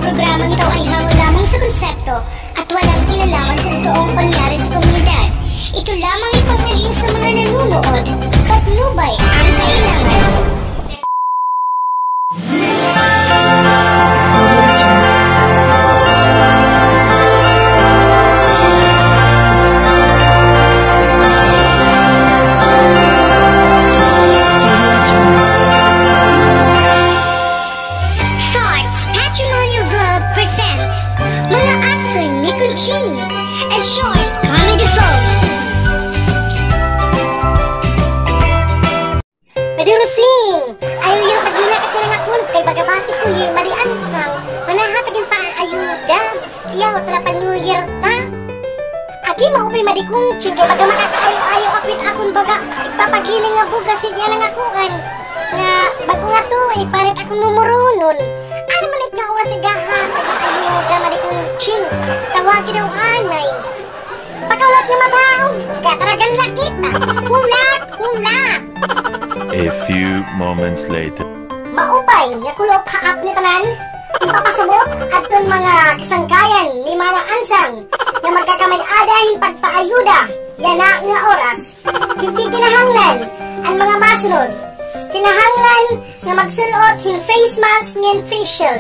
programang ito ay hango lamang sa konsepto at walang kinalaman sa totoong pangyari sa komunidad. Ito lamang ipanghaliw sa mga nanonood. Patnubay ang kailangan. A short comedy film. Madirusing! Ayaw yung paglinakit ko ng akul kay bagabati ko yung mariansang manahatag yung paayuda. Iyaw, talapan New Year ta. Agi maupay madikungching kay baga makakaayo-ayo apit akong baga. Ipapaghiling nga buga siya ng akuan. Nga bago nga to, iparit akong mumurunon. Ano manit nga oras sa gahatag yung ayuda madikungching. Tawagin daw anay. Pagkaulat nga mabaog, kataragan lang kita. Hulak! A few moments later. Maupay, nga kulok haap ni tanan. Ipapasabot at itong mga kasangkayan ni Mana Ansang na magkakamay-adahin pagpaayuda. Yan na nga oras. Hindi kinahanglan ang mga masunod. Kinahanglan nga magsulot hin face mask ngin facial.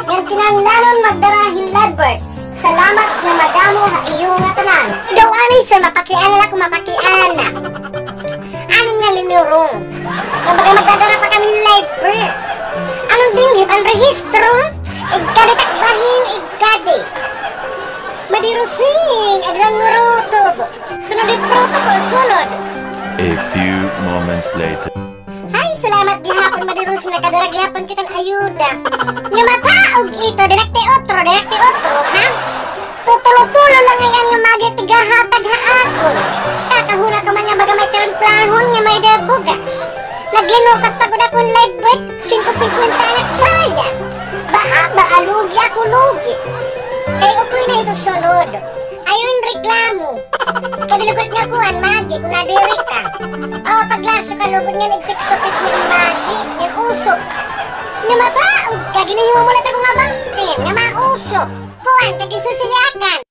Yan kinahanglanon magdarahin ladbert. Salamat nga madamo ha iyo nga tanan. Daw anay sir, mapakian nila kung mapakian na. Ano nga linurong? Kapag magdadara pa kami live birth. Anong dinhip ang rehistro? Igkaditakbahin, igkadi. Madirusing, aglang ngurutob. Sunodit protocol, sunod. A few moments later. Ay, salamat gihapon madirusing na kadara gihapon kitang ayuda. Nga mapaog ito, dinakti otro, ha? Tutulo-tulo lang ngayon nga magitigahatag haakon. Kakahula ka man nga baga may plahon nga may debugas. Naglinukat pagod akong live birth, 150 anak playa. Baalugi ako lugi. Kaya ako'y na ito sunod. Ayun reklamo. Kadilugot nga kuhan, magi, kung nadiri ka. Paglaso ka lugod nga nagtiksupit ng magi, ng usok. Nga mabaog ka, ginahimo mo na ito kong abangtin, nga mausok. Kuhan, kaging susiyakan.